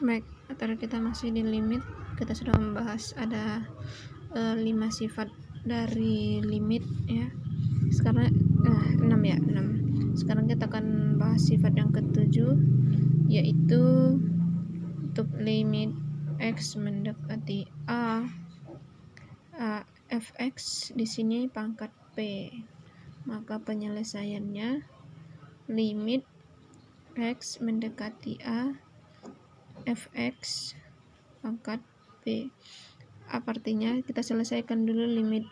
Baik, atau kita masih di limit. Kita sudah membahas ada 5 sifat dari limit ya. Sekarang 6 ya, 6. Sekarang kita akan bahas sifat yang ketujuh, yaitu untuk limit x mendekati a, fx di sini pangkat p. Maka penyelesaiannya limit x mendekati a fx pangkat p. Apa artinya? Kita selesaikan dulu limit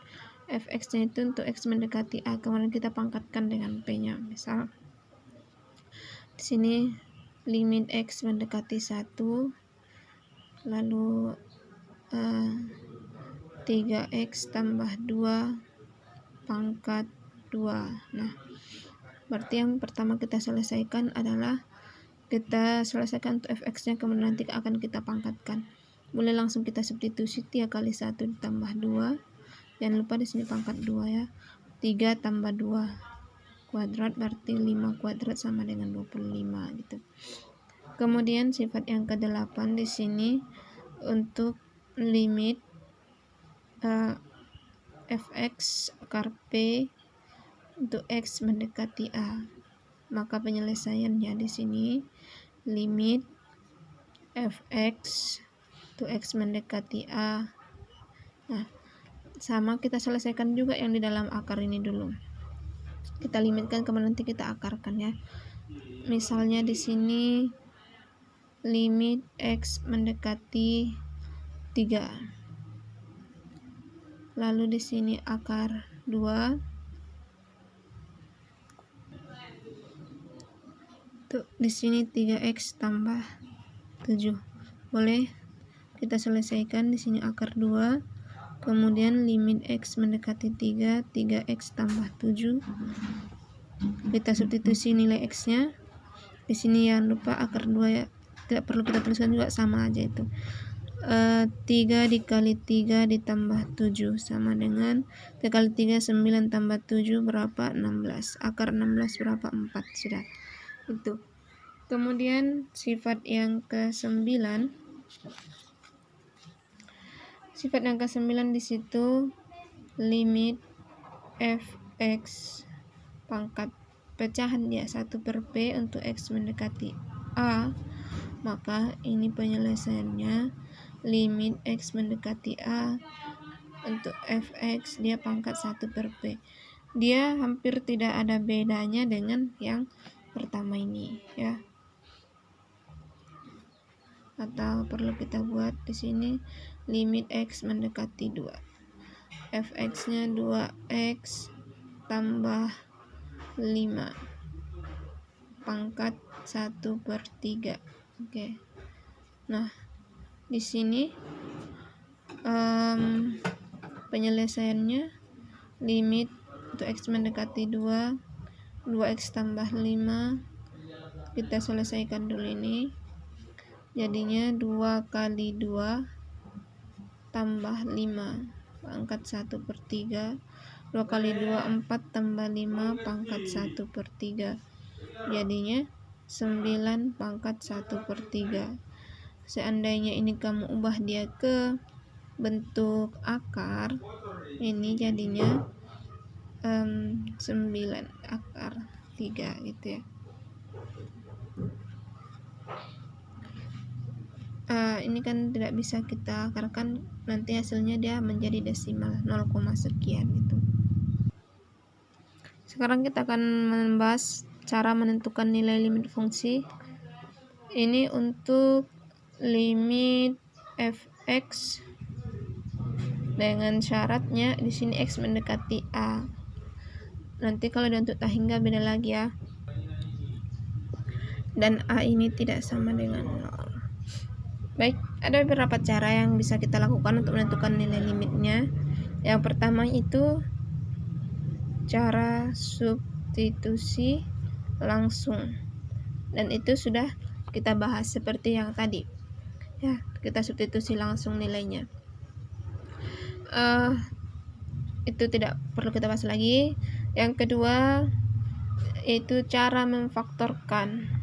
fx-nya itu untuk x mendekati a, kemudian kita pangkatkan dengan p-nya. Misal di sini limit x mendekati 1, lalu 3x tambah 2 pangkat 2. Nah, berarti yang pertama kita selesaikan adalah kita selesaikan untuk fx-nya, kemudian nanti akan kita pangkatkan. Boleh langsung kita substitusi 3 kali 1 ditambah 2. Jangan lupa di sini pangkat 2 ya. 3 tambah 2 kuadrat berarti 5 kuadrat sama dengan 25 gitu. Kemudian sifat yang ke-8 di sini untuk limit fx akar p untuk x mendekati a. Maka penyelesaiannya di sini limit fx to x mendekati a. Nah, sama kita selesaikan juga yang di dalam akar ini dulu. Kita limitkan, kemudian nanti kita akarkan ya. Misalnya di sini limit x mendekati 3. Lalu di sini akar 2. Tuh, di sini 3x tambah 7. Boleh kita selesaikan di sini akar 2. Kemudian limit x mendekati 3, 3x tambah 7. Kita substitusi nilai x-nya. Di sini jangan lupa akar 2 ya. Tidak perlu kita tuliskan juga, sama aja itu. 3 dikali 3 ditambah 7 sama dengan 3 kali 3 9 tambah 7 berapa? 16. Akar 16 berapa? 4. Sudah. Itu. Kemudian sifat yang ke-9. Sifat yang ke-9 di situ limit fx pangkat pecahan ya 1 per p untuk x mendekati a. Maka ini penyelesaiannya limit x mendekati a untuk fx dia pangkat 1 per p. Dia hampir tidak ada bedanya dengan yang pertama ini ya. Atau perlu kita buat di sini limit x mendekati 2. fx-nya 2x tambah 5 pangkat 1 per 3. Oke. Nah, di sini penyelesaiannya limit untuk x mendekati 2, 2x tambah 5. Kita selesaikan dulu ini. Jadinya 2 kali 2 tambah 5 pangkat 1 per 3. 2 kali 2 4 tambah 5 pangkat 1 per 3. Jadinya 9 pangkat 1 per 3. Seandainya ini kamu ubah dia ke bentuk akar, ini jadinya 9 akar 3 gitu ya. Ini kan tidak bisa kita akarkan, nanti hasilnya dia menjadi desimal 0, sekian gitu. Sekarang kita akan membahas cara menentukan nilai limit fungsi. Ini untuk limit fx dengan syaratnya di sini x mendekati a. Nanti kalau untuk hingga beda lagi ya. Dan a ini tidak sama dengan 0. Baik, ada beberapa cara yang bisa kita lakukan untuk menentukan nilai limitnya. Yang pertama itu cara substitusi langsung. Dan itu sudah kita bahas seperti yang tadi. Ya, kita substitusi langsung nilainya. Itu tidak perlu kita bahas lagi. Yang kedua itu cara memfaktorkan.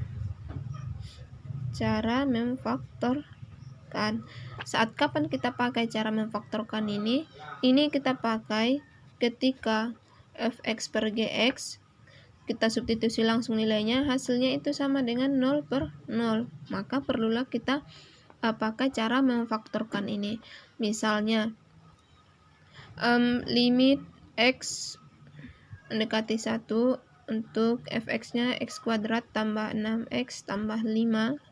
cara memfaktorkan. Saat kapan kita pakai cara memfaktorkan ini? Ini kita pakai ketika fx per gx kita substitusi langsung nilainya, hasilnya itu sama dengan 0/0. Maka perlulah kita pakai cara memfaktorkan ini. Misalnya limit x mendekati 1 untuk fx-nya x kuadrat tambah 6x tambah 5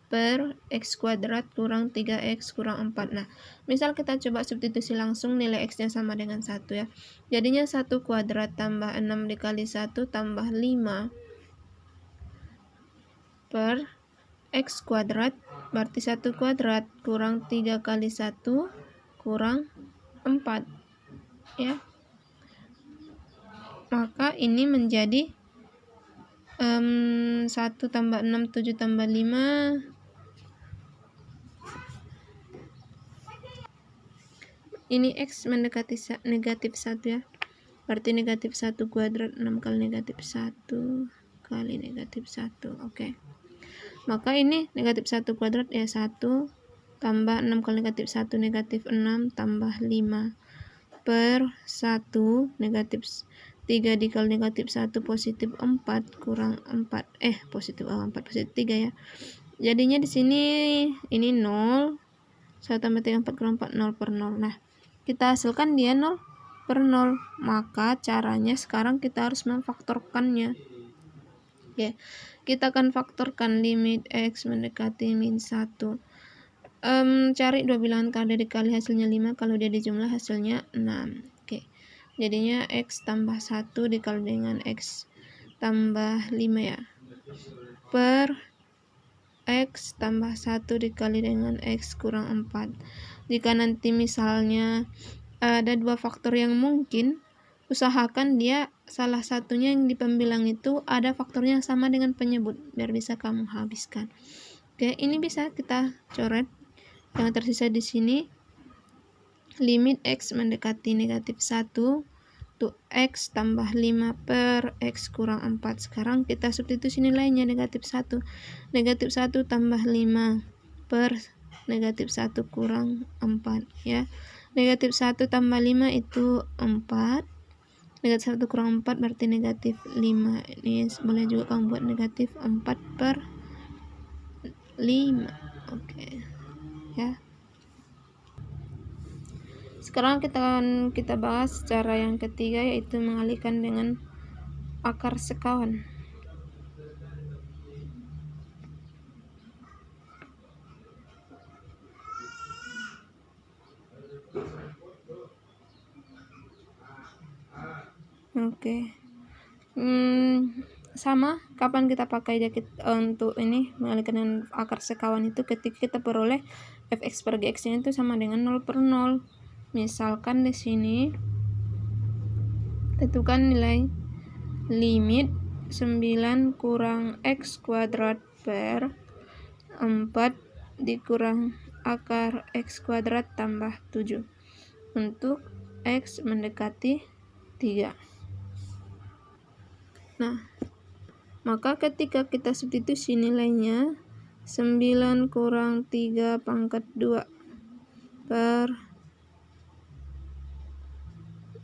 per x kuadrat kurang 3x kurang 4. Nah, misal kita coba substitusi langsung, nilai x-nya sama dengan 1 ya. Jadinya 1 kuadrat tambah 6 dikali 1 tambah 5 per x kuadrat, berarti 1 kuadrat kurang 3 kali 1 kurang 4 ya. Maka ini menjadi 1 tambah 6, 7 tambah 5. Ini x mendekati negatif 1 ya. Berarti negatif 1 kuadrat 6 kali negatif 1 kali negatif 1. Oke. Maka ini negatif 1 kuadrat ya 1 tambah 6 kali negatif 1 negatif 6 tambah 5 per 1 negatif 3 dikali negatif 1 positif 4 kurang 4. Positif 4 positif 3 ya. Jadinya di sini ini 0. 1 tambah 3 4 kurang 4 0/0. Nah, kita hasilkan dia 0/0. Maka caranya sekarang kita harus memfaktorkannya. Oke. Kita akan faktorkan limit x mendekati min 1. Cari dua bilangan kada dikali hasilnya 5, kalau dia dijumlah hasilnya 6. Oke. Jadinya x tambah 1 dikali dengan x tambah 5 ya. Per x tambah 1 dikali dengan x kurang 4. Jika nanti misalnya ada dua faktor yang mungkin, usahakan dia salah satunya yang di pembilang itu ada faktornya yang sama dengan penyebut, biar bisa kamu habiskan. Oke, ini bisa kita coret. Yang tersisa di sini limit x mendekati negatif 1 untuk x tambah 5 per x kurang 4. Sekarang kita substitusi nilainya negatif 1. Negatif 1 tambah 5 per negatif 1 kurang 4 ya. Negatif 1 tambah 5 itu 4. Negatif 1 kurang 4 berarti negatif 5. Ini boleh juga kamu buat negatif 4/5. Oke. Ya. Sekarang kita bahas cara yang ketiga, yaitu mengalihkan dengan akar sekawan. Oke. Sama, kapan kita pakai untuk ini mengalihkan dengan akar sekawan itu ketika kita peroleh fx per gx-nya itu sama dengan 0/0. Misalkan di sini tentukan nilai limit 9 kurang x kuadrat per 4 dikurang akar x kuadrat tambah 7 untuk x mendekati 3. Nah, maka ketika kita substitusi nilainya 9 kurang 3 pangkat 2 per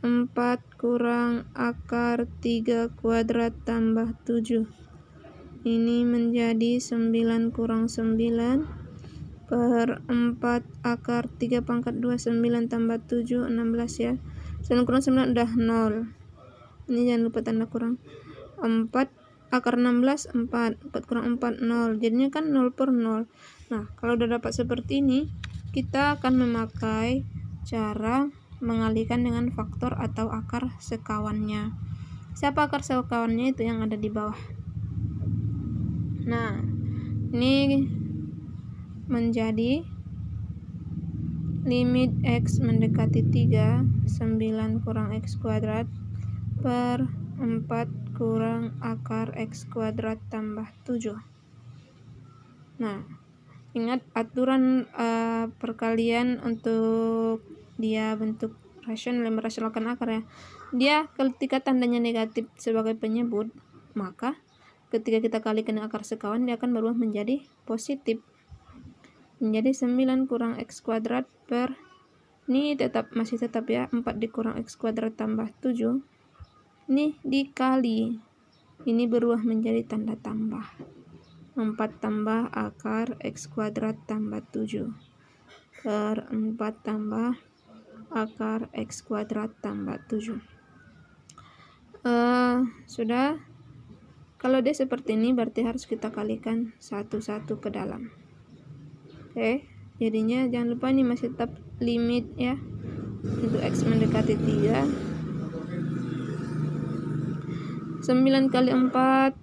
4 kurang akar 3 kuadrat tambah 7. Ini menjadi 9 kurang 9 per 4 akar 3 pangkat 2, 9 tambah 7, 16 ya. 9 kurang 9 udah 0. Ini jangan lupa tanda kurang. 4 akar 16, 4 kurang 4, 0. Jadinya kan 0/0. Nah, kalau udah dapat seperti ini, kita akan memakai cara mengalihkan dengan faktor atau akar sekawannya. Siapa akar sekawannya? Itu yang ada di bawah. Nah, ini menjadi limit x mendekati 3, 9 kurang x kuadrat per 4 kurang akar x kuadrat tambah 7. Nah, ingat aturan perkalian untuk dia bentuk rasional, merasionalkan akar ya. Dia ketika tandanya negatif sebagai penyebut, maka ketika kita kalikan akar sekawan, dia akan berubah menjadi positif. Menjadi 9 kurang X kuadrat per, ini masih tetap ya, 4 dikurang X kuadrat tambah 7. Ini dikali, ini berubah menjadi tanda tambah. 4 tambah akar X kuadrat tambah 7 per 4 tambah akar X kuadrat tambah 7. Sudah. Kalau dia seperti ini berarti harus kita kalikan satu-satu ke dalam. Oke, jadinya jangan lupa ini masih tetap limit ya. Untuk X mendekati 3, 9 kali 4,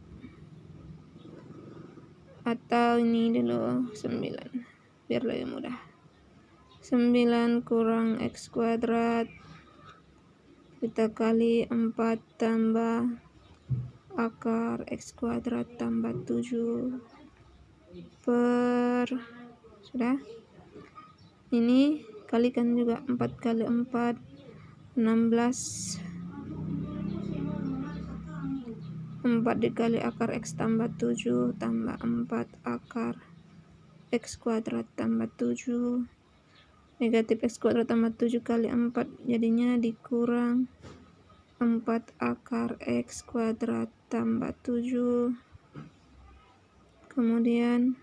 atau ini dulu 9 biar lebih mudah. 9 kurang X kuadrat kita kali 4 tambah akar X kuadrat tambah 7 per, sudah. Ini kalikan juga 4 kali 4, 16. 4 dikali akar X tambah 7 tambah 4 akar X kuadrat tambah 7. Negatif X kuadrat tambah 7 kali 4 jadinya dikurang 4 akar X kuadrat tambah 7. Kemudian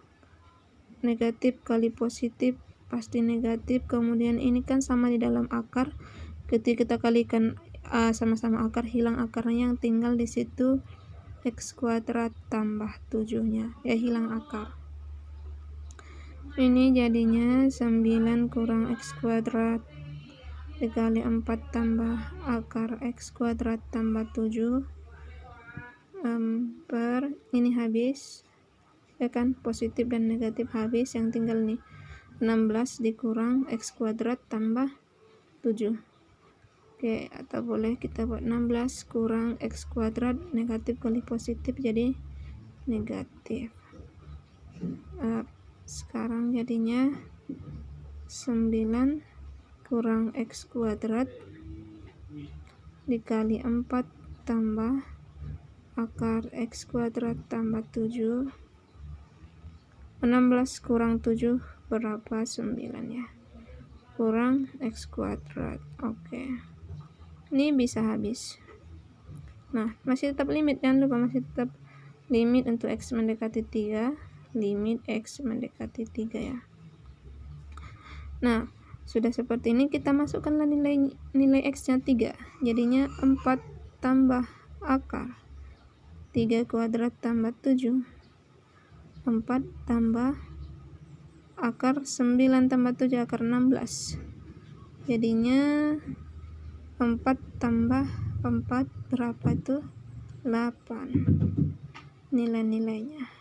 negatif kali positif pasti negatif. Kemudian ini kan sama di dalam akar, ketika kita kalikan sama-sama akar, hilang akarnya, yang tinggal di situ X kuadrat tambah 7-nya ya, hilang akar. Ini jadinya 9 kurang X kuadrat dikali 4 tambah akar X kuadrat tambah 7 per, ini habis ya kan, positif dan negatif habis, yang tinggal nih 16 dikurang X kuadrat tambah 7. Oke, atau boleh kita buat 16 kurang X kuadrat, negatif kali positif jadi negatif. Sekarang jadinya 9 kurang X kuadrat dikali 4 tambah akar X kuadrat tambah 7. 16 kurang 7 berapa? 9 ya, kurang X kuadrat. Oke, ini bisa habis. Nah, masih tetap limit, jangan lupa masih tetap limit untuk X mendekati 3, limit X mendekati 3 ya. Nah, sudah seperti ini, kita masukkanlah nilai X nya 3, jadinya 4 tambah akar 3 kuadrat tambah 7, 4 tambah akar 9 tambah 7 akar 16, jadinya 4 tambah 4 berapa itu? 8 nilai-nilainya.